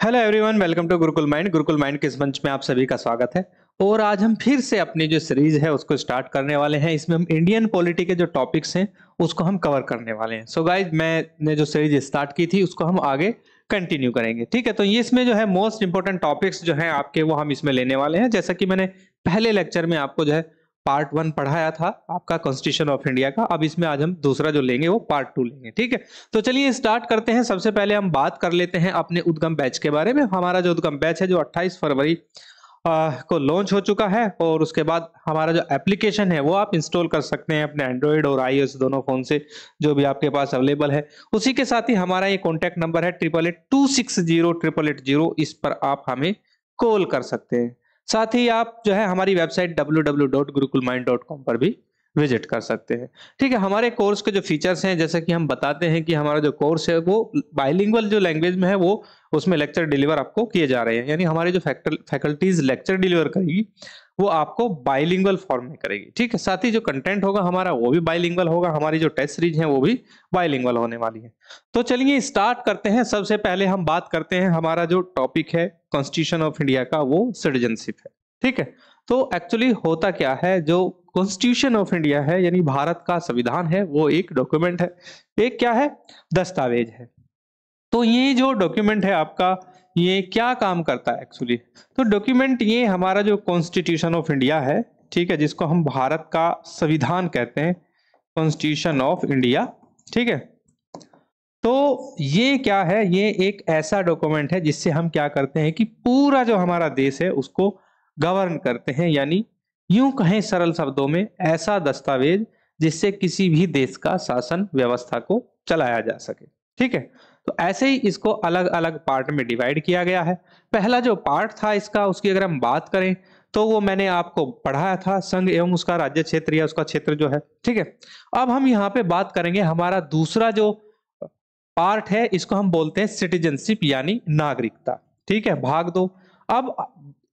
Hello everyone, welcome to Gurukul Mind. Gurukul Mind के इस मंच में आप सभी का स्वागत है। और आज हम फिर से अपनी जो सीरीज है उसको स्टार्ट करने वाले हैं। इसमें हम इंडियन पॉलिटी के जो टॉपिक्स हैं उसको हम कवर करने वाले हैं। सो गाइज, मैंने जो सीरीज स्टार्ट की थी उसको हम आगे कंटिन्यू करेंगे। ठीक है, तो ये इसमें जो है मोस्ट इंपोर्टेंट टॉपिक्स जो है आपके, वो हम इसमें लेने वाले हैं। जैसा कि मैंने पहले लेक्चर में आपको जो है पार्ट 1 पढ़ाया था आपका कॉन्स्टिट्यूशन ऑफ इंडिया का। अब इसमें आज हम दूसरा जो लेंगे वो पार्ट 2 लेंगे। ठीक है, तो चलिए स्टार्ट करते हैं। सबसे पहले हम बात कर लेते हैं अपने उद्गम बैच के बारे में। हमारा जो उद्गम बैच है जो 28 फरवरी को लॉन्च हो चुका है, और उसके बाद हमारा जो एप्लीकेशन है वो आप इंस्टॉल कर सकते हैं अपने एंड्रॉइड और iOS दोनों फोन से, जो भी आपके पास अवेलेबल है। उसी के साथ ही हमारा ये कॉन्टैक्ट नंबर है 8882608880। इस पर आप हमें कॉल कर सकते हैं। साथ ही आप जो है हमारी वेबसाइट www.gurukulmind.com पर भी विजिट कर सकते हैं। ठीक है, हमारे कोर्स के जो फीचर्स हैं, जैसे कि हम बताते हैं कि हमारा जो कोर्स है वो बाइलिंगुअल जो लैंग्वेज में है, वो उसमें लेक्चर डिलीवर आपको किए जा रहे हैं। यानी हमारी जो फैकल्टीज लेक्चर डिलीवर करेगी वो आपको बाइलिंगुअल फॉर्म में करेगी। ठीक है, साथ ही जो कंटेंट होगा हमारा वो भी बाइलिंगुअल होगा। हमारी जो टेस्ट सीरीज है वो भी बाइलिंगुअल होने वाली है। तो चलिए स्टार्ट करते हैं। सबसे पहले हम बात करते हैं, हमारा जो टॉपिक है कॉन्स्टिट्यूशन ऑफ इंडिया का, वो सिटीजनशिप है। ठीक है, तो एक्चुअली होता क्या है, जो कॉन्स्टिट्यूशन ऑफ इंडिया है यानी भारत का संविधान है, वो एक डॉक्यूमेंट है, एक क्या है, दस्तावेज है। तो ये जो डॉक्यूमेंट है आपका, ये क्या काम करता है एक्चुअली? तो डॉक्यूमेंट ये हमारा जो कॉन्स्टिट्यूशन ऑफ इंडिया है, ठीक है, जिसको हम भारत का संविधान कहते हैं, कॉन्स्टिट्यूशन ऑफ इंडिया। ठीक है, तो ये क्या है, ये एक ऐसा डॉक्यूमेंट है जिससे हम क्या करते हैं कि पूरा जो हमारा देश है उसको गवर्न करते हैं। यानी यूं कहें सरल शब्दों में, ऐसा दस्तावेज जिससे किसी भी देश का शासन व्यवस्था को चलाया जा सके। ठीक है, तो ऐसे ही इसको अलग अलग पार्ट में डिवाइड किया गया है। पहला जो पार्ट था इसका, उसकी अगर हम बात करें तो वो मैंने आपको पढ़ाया था, संघ एवं उसका राज्य क्षेत्र या उसका क्षेत्र जो है। ठीक है, अब हम यहाँ पे बात करेंगे हमारा दूसरा जो पार्ट है, इसको हम बोलते हैं सिटीजनशिप यानी नागरिकता। ठीक है, भाग 2। अब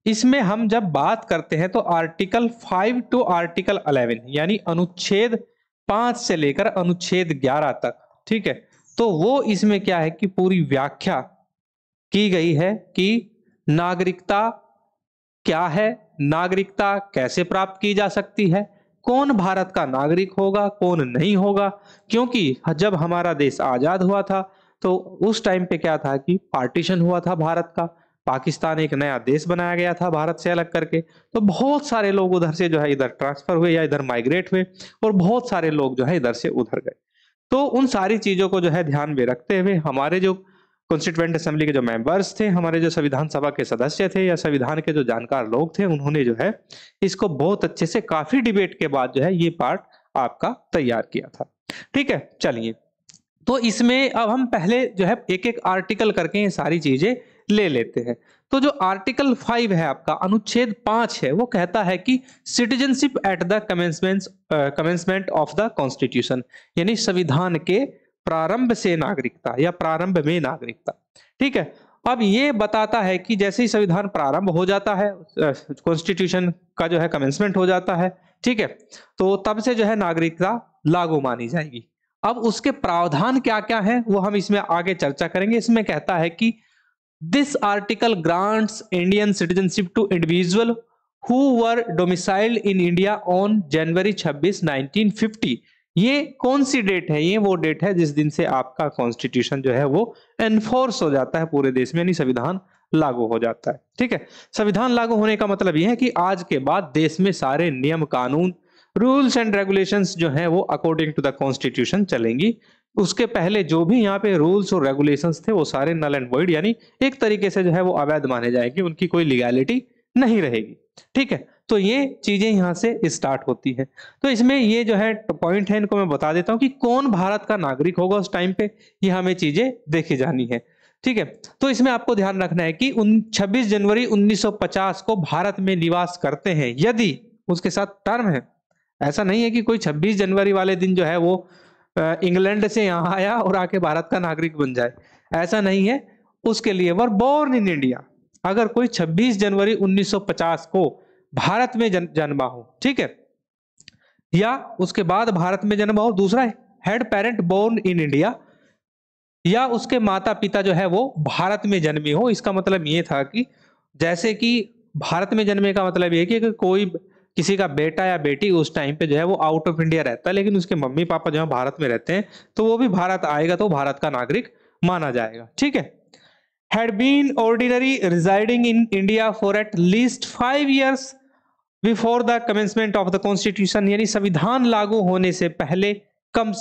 इसमें हम जब बात करते हैं तो आर्टिकल 5 टू आर्टिकल 11 यानी अनुच्छेद 5 से लेकर अनुच्छेद 11 तक, ठीक है, तो वो इसमें क्या है कि पूरी व्याख्या की गई है कि नागरिकता क्या है, नागरिकता कैसे प्राप्त की जा सकती है, कौन भारत का नागरिक होगा, कौन नहीं होगा। क्योंकि जब हमारा देश आजाद हुआ था तो उस टाइम पे क्या था कि पार्टीशन हुआ था भारत का, पाकिस्तान एक नया देश बनाया गया था भारत से अलग करके। तो बहुत सारे लोग उधर से जो है इधर ट्रांसफर हुए या इधर माइग्रेट हुए, और बहुत सारे लोग जो है इधर से उधर गए। तो उन सारी चीजों को जो है ध्यान में रखते हुए हमारे जो कॉन्स्टिट्यूएंट असेंबली के जो मेंबर्स थे, हमारे जो संविधान सभा के सदस्य थे या संविधान के जो जानकार लोग थे, उन्होंने जो है इसको बहुत अच्छे से काफी डिबेट के बाद जो है ये पार्ट आपका तैयार किया था। ठीक है, चलिए तो इसमें अब हम पहले जो है एक एक आर्टिकल करके ये सारी चीजें ले लेते हैं। तो जो आर्टिकल 5 है आपका, अनुच्छेद 5 है, वो कहता है कि citizenship at the commencement of the constitution, यानी संविधान के प्रारंभ से नागरिकता या प्रारंभ में नागरिकता। ठीक है, अब ये बताता है कि जैसे ही संविधान प्रारंभ हो जाता है, कॉन्स्टिट्यूशन का जो है कमेंसमेंट हो जाता है, ठीक है, तो तब से जो है नागरिकता लागू मानी जाएगी। अब उसके प्रावधान क्या क्या है वो हम इसमें आगे चर्चा करेंगे। इसमें कहता है कि this article grants Indian citizenship to individual who were domiciled in India on January 26, 1950। ये कौन सी डेट है? ये वो डेट है जिस दिन से आपका कॉन्स्टिट्यूशन जो है वो एनफोर्स हो जाता है पूरे देश में, यानी संविधान लागू हो जाता है। ठीक है, संविधान लागू होने का मतलब यह है कि आज के बाद देश में सारे नियम कानून, रूल्स एंड रेगुलेशंस जो हैं वो अकॉर्डिंग टू द कॉन्स्टिट्यूशन चलेंगी। उसके पहले जो भी यहाँ पे रूल्स और रेगुलेशंस थे वो सारे नल एंड वॉइड, यानी एक तरीके से जो है वो अवैध माने जाएंगे, उनकी कोई लीगैलिटी नहीं रहेगी। ठीक है, तो ये चीजें यहाँ से स्टार्ट होती है। तो इसमें ये जो है पॉइंट है, इनको मैं बता देता हूँ कि कौन भारत का नागरिक होगा उस टाइम पे, ये हमें चीजें देखी जानी है। ठीक है, तो इसमें आपको ध्यान रखना है कि 26 जनवरी 1950 को भारत में निवास करते हैं यदि उसके साथ टर्म है। ऐसा नहीं है कि कोई 26 जनवरी वाले दिन जो है वो इंग्लैंड से यहाँ आया और आके भारत का नागरिक बन जाए, ऐसा नहीं है। उसके लिए वर बोर्न इन इंडिया, अगर कोई 26 जनवरी 1950 को भारत में जन्मा हो, ठीक है, या उसके बाद भारत में जन्मा हो, दूसरा had parent born in India, या उसके माता पिता जो है वो भारत में जन्मे हो। इसका मतलब ये था कि जैसे कि भारत में जन्मे का मतलब ये है कि अगर कोई किसी का बेटा या बेटी उस टाइम पे जो है वो आउट ऑफ इंडिया रहता है, लेकिन उसके मम्मी पापा जो है भारत में रहते हैं, तो वो भी भारत आएगा तो भारत का नागरिक माना जाएगा। ठीक है। Had been ordinary residing in India for at least 5 years before the commencement of the constitution, यानी संविधान लागू होने से कम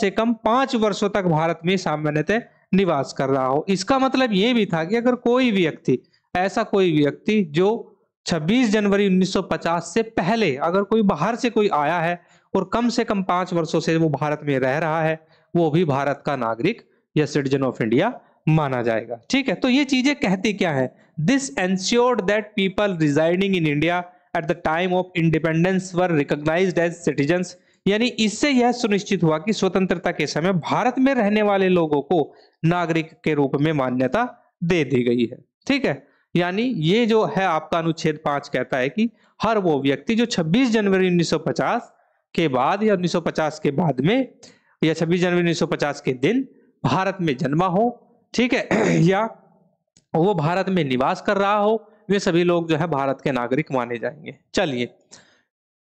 5 वर्षों तक भारत में सामान्यतः निवास कर रहा हो। इसका मतलब यह भी था कि अगर कोई व्यक्ति, ऐसा कोई व्यक्ति जो 26 जनवरी 1950 से पहले अगर कोई बाहर से कोई आया है और कम से कम 5 वर्षों से वो भारत में रह रहा है, वो भी भारत का नागरिक या सिटीजन ऑफ इंडिया माना जाएगा। ठीक है। तो ये चीजें कहती क्या है? This ensured that people residing in India at the time of independence were recognised as citizens, यानी इससे यह सुनिश्चित हुआ कि स्वतंत्रता के समय भारत में रहने वाले लोगों को नागरिक के रूप में मान्यता दे दी गई है। ठीक है। यानी ये जो है आपका अनुच्छेद 5 कहता है कि हर वो व्यक्ति जो 26 जनवरी 1950 के बाद या 1950 के बाद में या 26 जनवरी 1950 के दिन भारत में जन्मा हो, ठीक है, या वो भारत में निवास कर रहा हो, वे सभी लोग जो है भारत के नागरिक माने जाएंगे। चलिए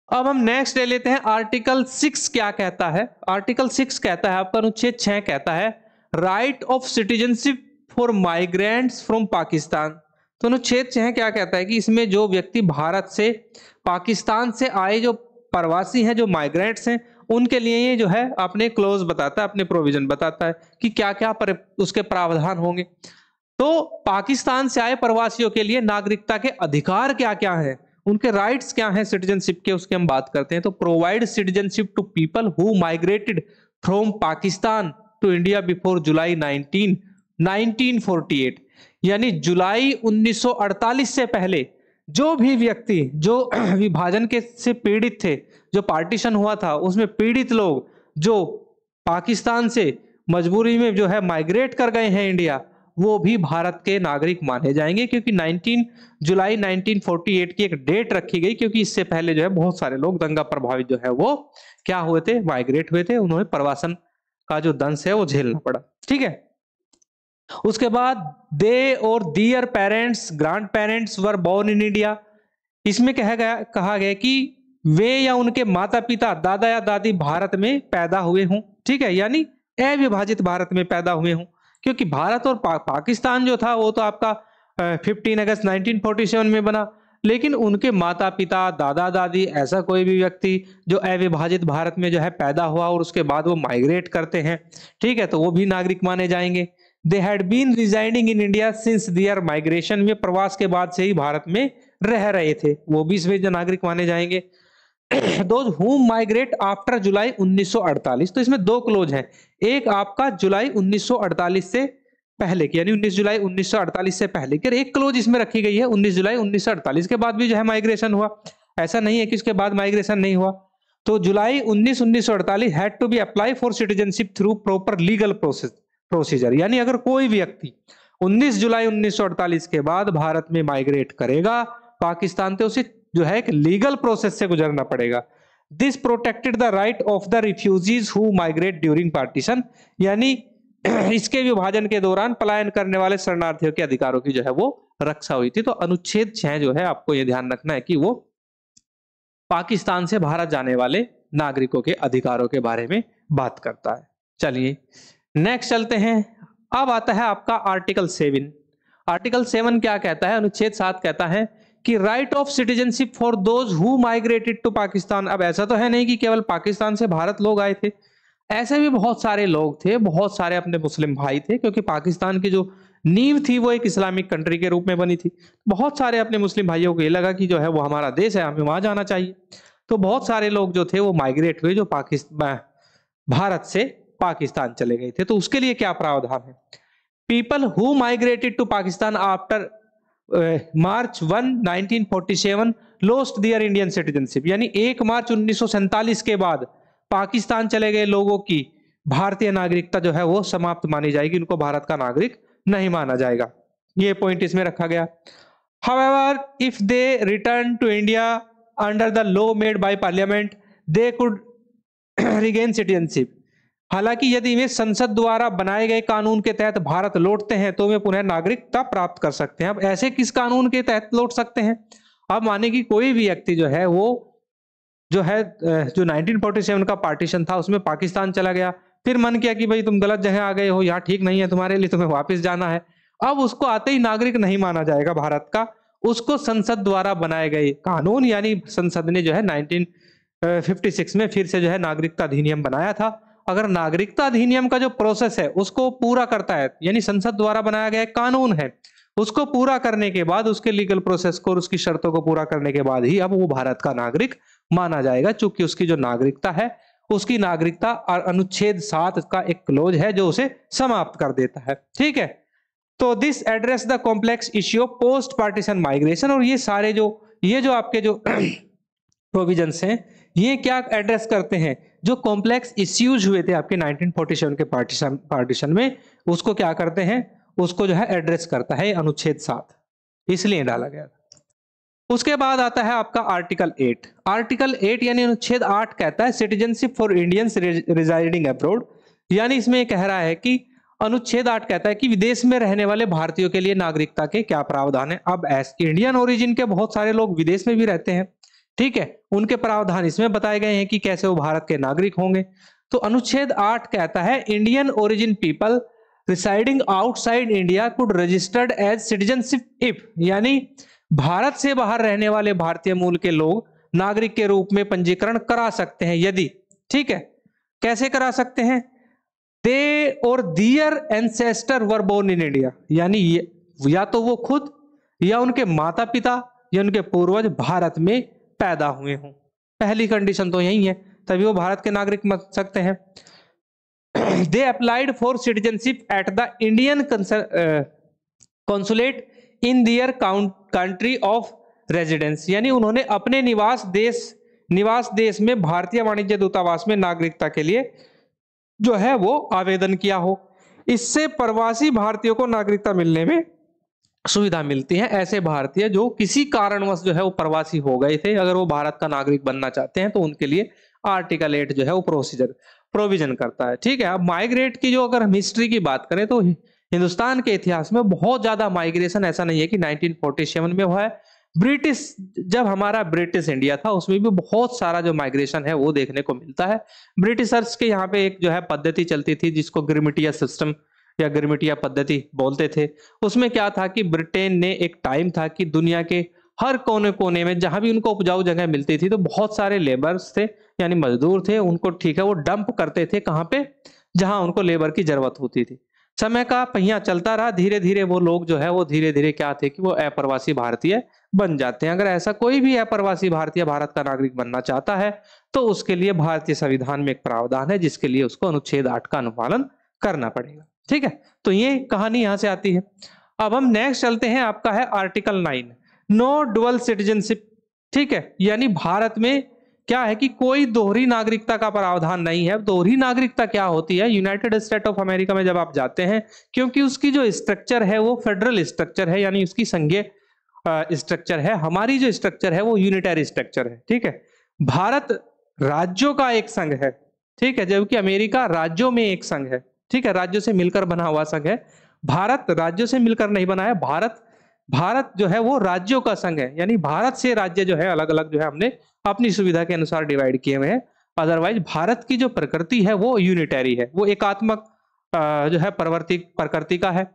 अब हम नेक्स्ट ले लेते हैं। आर्टिकल 6 क्या कहता है? आर्टिकल 6 कहता है आपका अनुच्छेद 6 कहता है right of citizenship for migrants from Pakistan. तो अनुच्छेद 6 क्या कहता है कि इसमें जो व्यक्ति भारत से पाकिस्तान से आए जो प्रवासी हैं, जो माइग्रेंट्स हैं, उनके लिए ये जो है अपने क्लोज बताता है, अपने प्रोविजन बताता है कि क्या क्या उसके प्रावधान होंगे। तो पाकिस्तान से आए प्रवासियों के लिए नागरिकता के अधिकार क्या क्या हैं, उनके राइट्स क्या हैं सिटीजनशिप के, उसकी हम बात करते हैं। तो provide citizenship to people who migrated from Pakistan to India before July 1948, यानी जुलाई 1948 से पहले जो भी व्यक्ति जो विभाजन के से पीड़ित थे, जो पार्टीशन हुआ था उसमें पीड़ित लोग जो पाकिस्तान से मजबूरी में जो है माइग्रेट कर गए हैं इंडिया, वो भी भारत के नागरिक माने जाएंगे। क्योंकि 19 जुलाई 1948 की एक डेट रखी गई, क्योंकि इससे पहले जो है बहुत सारे लोग दंगा प्रभावित जो है वो क्या हुए थे, माइग्रेट हुए थे, उन्होंने प्रवासन का जो दंश है वो झेलना पड़ा। ठीक है। उसके बाद they or their parents grandparents were born in India. इसमें कहा गया कि वे या उनके माता पिता, दादा या दादी भारत में पैदा हुए हों। ठीक है। यानी अविभाजित भारत में पैदा हुए हों, क्योंकि भारत और पाकिस्तान जो था वो तो आपका 15 अगस्त 1947 में बना, लेकिन उनके माता पिता, दादा दादी, ऐसा कोई भी व्यक्ति जो अविभाजित भारत में जो है पैदा हुआ और उसके बाद वो माइग्रेट करते हैं, ठीक है, तो वो भी नागरिक माने जाएंगे। They had been residing in India since their migration, में प्रवास के बाद से ही भारत में रह रहे थे, वो भी इसमें जो नागरिक माने जाएंगे। दोज हुम माइग्रेट आफ्टर जुलाई 1948, तो इसमें दो क्लोज हैं। एक आपका जुलाई 1948 से पहले की, यानी 19 जुलाई 1948 से पहले की, एक क्लोज इसमें रखी गई है 19 जुलाई 1948 के बाद भी जो है माइग्रेशन हुआ। ऐसा नहीं है कि उसके बाद माइग्रेशन नहीं हुआ। तो July 1948 had to be apply for citizenship through proper legal procedure, यानी अगर कोई व्यक्ति 19 जुलाई 1948 के बाद भारत में माइग्रेट करेगा पाकिस्तान, तो उसे जो है एक लीगल प्रोसेस से गुजरना पड़ेगा। This protected the right of the refugees who migrate during partition, यानी इसके विभाजन के दौरान पलायन करने वाले शरणार्थियों के अधिकारों की जो है वो रक्षा हुई थी। तो अनुच्छेद 6 जो है आपको ये ध्यान रखना है कि वो पाकिस्तान से भारत जाने वाले नागरिकों के अधिकारों के बारे में बात करता है। चलिए नेक्स्ट चलते हैं। अब आता है आपका आर्टिकल 7। आर्टिकल 7 क्या कहता है? अनुच्छेद 7 कहता है कि right of citizenship for those who migrated to Pakistan. अब ऐसा तो है नहीं कि केवल पाकिस्तान से भारत लोग आए थे, ऐसे भी बहुत सारे लोग थे, बहुत सारे अपने मुस्लिम भाई थे, क्योंकि पाकिस्तान की जो नींव थी वो एक इस्लामिक कंट्री के रूप में बनी थी। बहुत सारे अपने मुस्लिम भाइयों को ये लगा कि जो है वो हमारा देश है, हमें वहां जाना चाहिए। तो बहुत सारे लोग जो थे वो माइग्रेट हुए, जो पाकिस्तान भारत से पाकिस्तान चले गए थे। तो उसके लिए क्या प्रावधान है? People who migrated to Pakistan after March 1 1947 lost their Indian citizenship, यानी 1 मार्च 1947 के बाद पाकिस्तान चले गए लोगों की भारतीय नागरिकता जो है वो समाप्त मानी जाएगी, उनको भारत का नागरिक नहीं माना जाएगा। ये पॉइंट इसमें रखा गया। However if they return to India under the law made by parliament they could regain citizenship. हालांकि यदि वे संसद द्वारा बनाए गए कानून के तहत भारत लौटते हैं तो वे पुनः नागरिकता प्राप्त कर सकते हैं। अब ऐसे किस कानून के तहत लौट सकते हैं? अब माने कि कोई भी व्यक्ति जो है वो जो है जो 1947 का पार्टीशन था उसमें पाकिस्तान चला गया, फिर मन किया कि भाई तुम गलत जगह आ गए हो, यहाँ ठीक नहीं है तुम्हारे लिए, तुम्हें वापस जाना है। अब उसको आते ही नागरिक नहीं माना जाएगा भारत का, उसको संसद द्वारा बनाए गए कानून, यानी संसद ने जो है 1956 में फिर से जो है नागरिकता अधिनियम बनाया था। अगर नागरिकता अधिनियम का जो प्रोसेस है उसको पूरा करता है, यानी संसद द्वारा बनाया गया कानून है, उसको पूरा करने के बाद, उसके लीगल प्रोसेस को और उसकी शर्तों को पूरा करने के बाद ही अब वो भारत का नागरिक माना जाएगा, चूंकि उसकी जो नागरिकता है, उसकी नागरिकता अनुच्छेद 7 का एक क्लोज है जो उसे समाप्त कर देता है। ठीक है, तो this address the complex issue of post partition migration. और ये सारे जो आपके जो प्रोविजंस हैं, ये क्या एड्रेस करते हैं? जो कॉम्प्लेक्स इश्यूज हुए थे आपके 1947 के पार्टीशन में, उसको क्या करते हैं? उसको जो है एड्रेस करता है अनुच्छेद 7, इसलिए डाला गया था। उसके बाद आता है आपका आर्टिकल 8। आर्टिकल 8 यानी अनुच्छेद 8 कहता है citizenship for Indians residing abroad, यानी इसमें ये कह रहा है कि अनुच्छेद 8 कहता है कि विदेश में रहने वाले भारतीयों के लिए नागरिकता के क्या प्रावधान है। अब इंडियन ओरिजिन के बहुत सारे लोग विदेश में भी रहते हैं, ठीक है, उनके प्रावधान इसमें बताए गए हैं कि कैसे वो भारत के नागरिक होंगे। तो अनुच्छेद 8 कहता है Indian origin people residing outside India could registered as citizenship if, यानी भारत से बाहर रहने वाले भारतीय मूल के लोग नागरिक के रूप में पंजीकरण करा सकते हैं यदि, ठीक है, कैसे करा सकते हैं? They or their ancestor were born in India, यानी या तो वो खुद या उनके माता पिता या उनके पूर्वज भारत में पैदा हुए हों। पहली कंडीशन तो यही है, तभी वो भारत के नागरिक बन सकते हैं। They applied for citizenship at the Indian consulate in their country of residence, यानी उन्होंने अपने निवास देश में भारतीय वाणिज्य दूतावास में नागरिकता के लिए जो है वो आवेदन किया हो। इससे प्रवासी भारतीयों को नागरिकता मिलने में सुविधा मिलती है। ऐसे भारतीय जो किसी कारणवश जो है वो प्रवासी हो गए थे, अगर वो भारत का नागरिक बनना चाहते हैं तो उनके लिए आर्टिकल 8 जो है वो प्रोविजन करता है। ठीक है, अब माइग्रेट की जो अगर हम हिस्ट्री की बात करें तो हिंदुस्तान के इतिहास में बहुत ज्यादा माइग्रेशन ऐसा नहीं है कि 1947 में हुआ है। जब हमारा ब्रिटिश इंडिया था उसमें भी बहुत सारा जो माइग्रेशन है वो देखने को मिलता है। ब्रिटिशर्स के यहाँ पे एक जो है पद्धति चलती थी जिसको गिरमिटिया सिस्टम या गिरमिटिया पद्धति बोलते थे। उसमें क्या था कि ब्रिटेन ने एक टाइम था कि दुनिया के हर कोने कोने में जहां भी उनको उपजाऊ जगह मिलती थी तो बहुत सारे लेबर्स थे, यानी मजदूर थे, उनको ठीक है वो डंप करते थे कहाँ पे? जहां उनको लेबर की जरूरत होती थी। समय का पहिया चलता रहा, धीरे धीरे वो लोग जो है वो धीरे धीरे क्या थे कि वो अप्रवासी भारतीय बन जाते हैं। अगर ऐसा कोई भी अप्रवासी भारतीय भारत का नागरिक बनना चाहता है तो उसके लिए भारतीय संविधान में एक प्रावधान है जिसके लिए उसको अनुच्छेद 8 का अनुपालन करना पड़ेगा। ठीक है, तो ये कहानी यहां से आती है। अब हम नेक्स्ट चलते हैं, आपका है आर्टिकल 9, नो डुअल सिटीजनशिप। ठीक है, यानी भारत में क्या है कि कोई दोहरी नागरिकता का प्रावधान नहीं है। दोहरी नागरिकता क्या होती है? यूनाइटेड स्टेट ऑफ अमेरिका में जब आप जाते हैं, क्योंकि उसकी जो स्ट्रक्चर है वो फेडरल स्ट्रक्चर है, यानी उसकी संघीय स्ट्रक्चर है। हमारी जो स्ट्रक्चर है वो यूनिटरी स्ट्रक्चर है। ठीक है, भारत राज्यों का एक संघ है, ठीक है, जबकि अमेरिका राज्यों में एक संघ है। ठीक है, राज्यों से मिलकर बना हुआ संघ है। भारत राज्यों से मिलकर नहीं बना है, भारत जो है वो राज्यों का संघ है, यानी भारत से राज्य जो है अलग अलग जो है हमने अपनी सुविधा के अनुसार डिवाइड किए हुए हैं। अदरवाइज भारत की जो प्रकृति है वो यूनिटरी है, वो एकात्मक जो है प्रकृति का है।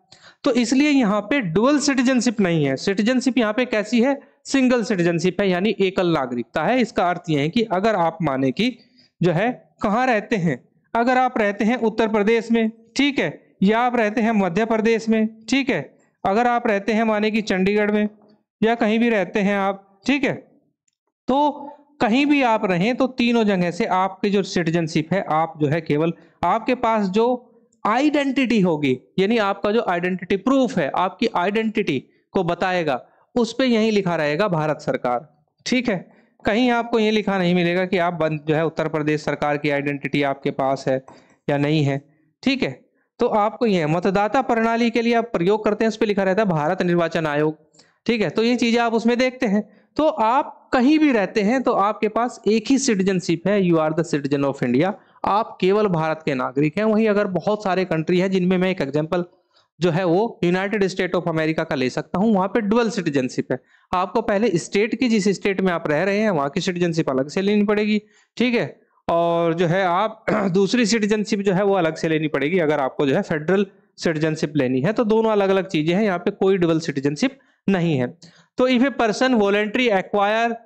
तो इसलिए यहाँ पे डुअल सिटीजनशिप नहीं है। सिटीजनशिप यहाँ पे कैसी है? सिंगल सिटीजनशिप है, यानी एकल नागरिकता है। इसका अर्थ यह है कि अगर आप माने कि जो है कहाँ रहते हैं, अगर आप रहते हैं उत्तर प्रदेश में, ठीक है, या आप रहते हैं मध्य प्रदेश में, ठीक है, अगर आप रहते हैं माने कि चंडीगढ़ में या कहीं भी रहते हैं आप, ठीक है, तो कहीं भी आप रहें तो तीनों जगह से आपकी जो सिटीजनशिप है, आप जो है केवल आपके पास जो आइडेंटिटी होगी, यानी आपका जो आइडेंटिटी प्रूफ है, आपकी आइडेंटिटी को बताएगा, उस पे यही लिखा रहेगा भारत सरकार। ठीक है, कहीं आपको ये लिखा नहीं मिलेगा कि आप जो है उत्तर प्रदेश सरकार की आइडेंटिटी आपके पास है या नहीं है। ठीक है, तो आपको ये मतदाता प्रणाली के लिए आप प्रयोग करते हैं, उस पर लिखा रहता है भारत निर्वाचन आयोग। ठीक है, तो ये चीजें आप उसमें देखते हैं। तो आप कहीं भी रहते हैं तो आपके पास एक ही सिटीजनशिप है, you are the citizen of India. आप केवल भारत के नागरिक हैं। वहीं अगर बहुत सारे कंट्री हैं जिनमें मैं एक एग्जांपल जो है वो यूनाइटेड स्टेट ऑफ अमेरिका का ले सकता हूं, वहां पे डुअल सिटीजनशिप है। आपको पहले स्टेट की, जिस स्टेट में आप रह रहे हैं वहां की सिटीजनशिप अलग से लेनी पड़ेगी, ठीक है, और जो है आप दूसरी सिटीजनशिप जो है वो अलग से लेनी पड़ेगी अगर आपको जो है फेडरल सिटीजनशिप लेनी है। तो दोनों अलग अलग चीजें हैं, यहाँ पे कोई डुअल सिटीजनशिप नहीं है। तो if a person voluntary acquire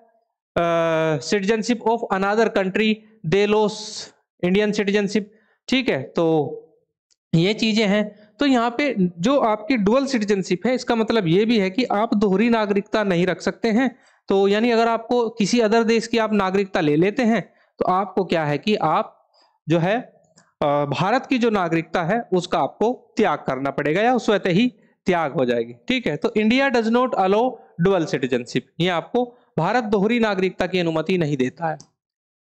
citizenship of another country they loss Indian citizenship, ठीक है, तो ये चीजें हैं। तो यहाँ पे जो आपकी डुअल सिटीजनशिप है, इसका मतलब ये भी है कि आप दोहरी नागरिकता नहीं रख सकते हैं। तो यानी अगर आपको किसी अदर देश की आप नागरिकता ले लेते हैं तो आपको क्या है कि आप जो है भारत की जो नागरिकता है उसका आपको त्याग करना पड़ेगा या स्वतः ही त्याग हो जाएगी, ठीक है। तो India does not allow dual citizenship, ये आपको भारत दोहरी नागरिकता की अनुमति नहीं देता है।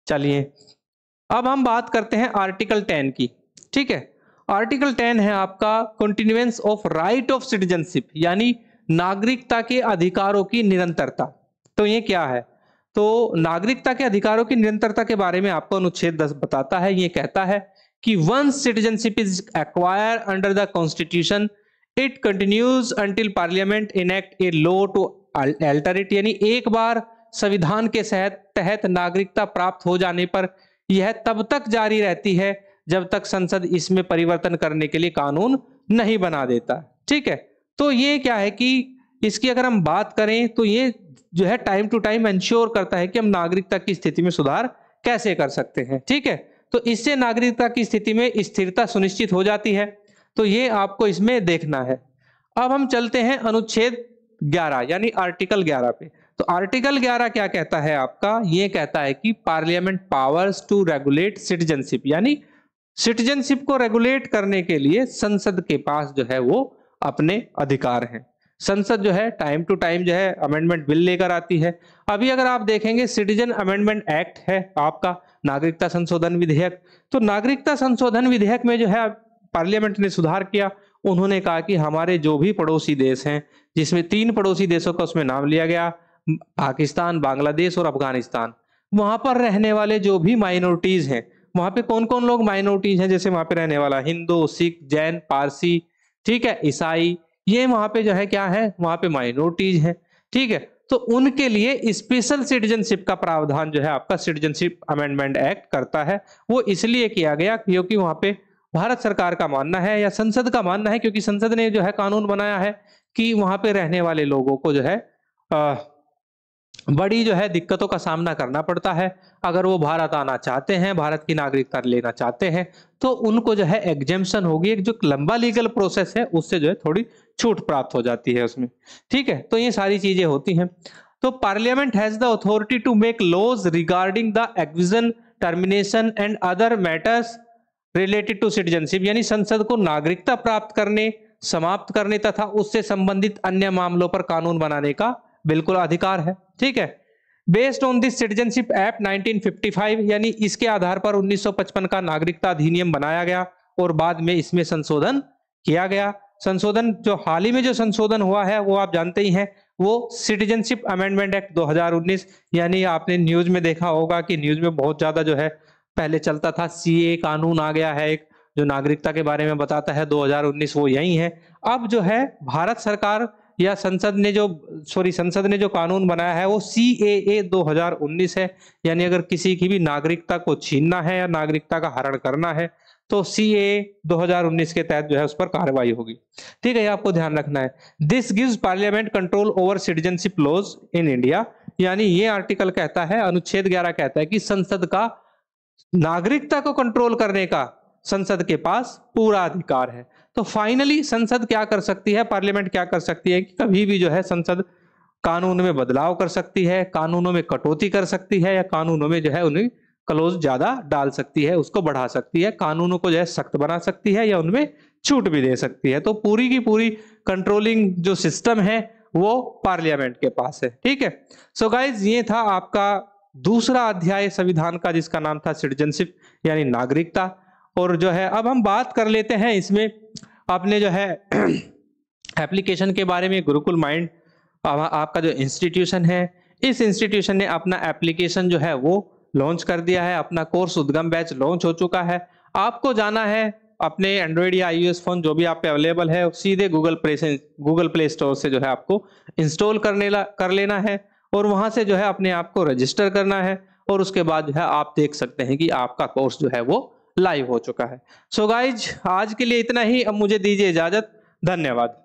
चलिए अब हम बात करते हैं आर्टिकल 10 की, ठीक है। आर्टिकल 10 है आपका continuance of right of citizenship, यानी नागरिकता के अधिकारों की निरंतरता। तो ये क्या है? तो नागरिकता के अधिकारों की निरंतरता के बारे में आपको अनुच्छेद 10 बताता है। ये कहता है कि once citizenship is acquired under the constitution it continues until parliament enact a law to alter it, यानी एक बार संविधान के तहत नागरिकता प्राप्त हो जाने पर यह तब तक जारी रहती है जब तक संसद इसमें परिवर्तन करने के लिए कानून नहीं बना देता, ठीक है। तो ये क्या है कि इसकी अगर हम बात करें तो ये जो है टाइम टू टाइम इंश्योर करता है कि हम नागरिकता की स्थिति में सुधार कैसे कर सकते हैं, ठीक है। तो इससे नागरिकता की स्थिति में स्थिरता सुनिश्चित हो जाती है। तो ये आपको इसमें देखना है। अब हम चलते हैं अनुच्छेद 11 यानी आर्टिकल 11 पे। तो आर्टिकल 11 क्या कहता है आपका? ये कहता है कि parliament powers to regulate citizenship, यानी सिटीजनशिप को रेगुलेट करने के लिए संसद के पास जो है वो अपने अधिकार हैं। संसद जो है टाइम टू टाइम जो है अमेंडमेंट बिल लेकर आती है। अभी अगर आप देखेंगे सिटीजन अमेंडमेंट एक्ट है आपका, नागरिकता संशोधन विधेयक। तो नागरिकता संशोधन विधेयक में जो है पार्लियामेंट ने सुधार किया। उन्होंने कहा कि हमारे जो भी पड़ोसी देश हैं, जिसमें 3 पड़ोसी देशों का उसमें नाम लिया गया, पाकिस्तान, बांग्लादेश और अफगानिस्तान, वहां पर रहने वाले जो भी माइनॉरिटीज हैं, वहां पे कौन कौन लोग माइनॉरिटीज हैं, जैसे वहां पे रहने वाला हिंदू, सिख, जैन, पारसी, ठीक है, ईसाई, ये वहां पे जो है क्या है, वहां पे माइनॉरिटीज हैं, ठीक है। तो उनके लिए स्पेशल सिटीजनशिप का प्रावधान जो है आपका सिटीजनशिप अमेंडमेंट एक्ट करता है। वो इसलिए किया गया क्योंकि वहां पे भारत सरकार का मानना है या संसद का मानना है, क्योंकि संसद ने जो है कानून बनाया है कि वहां पे रहने वाले लोगों को जो है बड़ी जो है दिक्कतों का सामना करना पड़ता है। अगर वो भारत आना चाहते हैं, भारत की नागरिकता लेना चाहते हैं, तो उनको जो है एग्जेम्पशन होगी, एक जो लंबा लीगल प्रोसेस है उससे जो है थोड़ी छूट प्राप्त हो जाती है उसमें, ठीक है। तो ये सारी चीजें होती हैं। तो parliament has the authority to make laws regarding the acquisition, termination and other matters related to citizenship, यानी संसद को नागरिकता प्राप्त करने, समाप्त करने तथा उससे संबंधित अन्य मामलों पर कानून बनाने का बिल्कुल अधिकार है, ठीक है। Based on this citizenship act 1955, यानी इसके आधार पर 1955 का नागरिकता अधिनियम बनाया गया और बाद में इसमें संशोधन किया गया। संशोधन जो हाल ही में जो संशोधन हुआ है वो आप जानते ही हैं, वो सिटीजनशिप अमेंडमेंट एक्ट 2019, यानी आपने न्यूज में देखा होगा कि न्यूज में बहुत ज्यादा जो है पहले चलता था सीए कानून आ गया है एक, जो नागरिकता के बारे में बताता है, 2019 वो यही है। अब जो है भारत सरकार या संसद ने जो कानून बनाया है वो CAA 2019 है, यानी अगर किसी की भी नागरिकता को छीनना है या नागरिकता का हरण करना है तो CAA 2019 के तहत जो है उस पर कार्रवाई होगी, ठीक है, ये आपको ध्यान रखना है। This gives parliament control over citizenship laws in India, यानी ये आर्टिकल कहता है, अनुच्छेद 11 कहता है कि संसद का नागरिकता को कंट्रोल करने का संसद के पास पूरा अधिकार है। तो फाइनली संसद क्या कर सकती है, पार्लियामेंट क्या कर सकती है कि कभी भी जो है संसद कानून में बदलाव कर सकती है, कानूनों में कटौती कर सकती है, या कानूनों में जो है उन्हें क्लोज ज्यादा डाल सकती है, उसको बढ़ा सकती है, कानूनों को जो है सख्त बना सकती है या उनमें छूट भी दे सकती है। तो पूरी की पूरी कंट्रोलिंग जो सिस्टम है वो पार्लियामेंट के पास है, ठीक है। सो गाइज ये था आपका दूसरा अध्याय संविधान का, जिसका नाम था सिटीजनशिप यानी नागरिकता। और जो है अब हम बात कर लेते हैं इसमें अपने जो है एप्लीकेशन के बारे में। गुरुकुल माइंड आपका जो इंस्टीट्यूशन है, इस इंस्टीट्यूशन ने अपना एप्लीकेशन जो है वो लॉन्च कर दिया है, अपना कोर्स उद्गम बैच लॉन्च हो चुका है। आपको जाना है अपने एंड्रॉइड या आईओएस फ़ोन जो भी आप पे अवेलेबल है, सीधे गूगल प्ले स्टोर से जो है आपको इंस्टॉल कर लेना है और वहाँ से जो है अपने आप को रजिस्टर करना है और उसके बाद जो है आप देख सकते हैं कि आपका कोर्स जो है वो लाइव हो चुका है। सो गाइज आज के लिए इतना ही, अब मुझे दीजिए इजाज़त। धन्यवाद।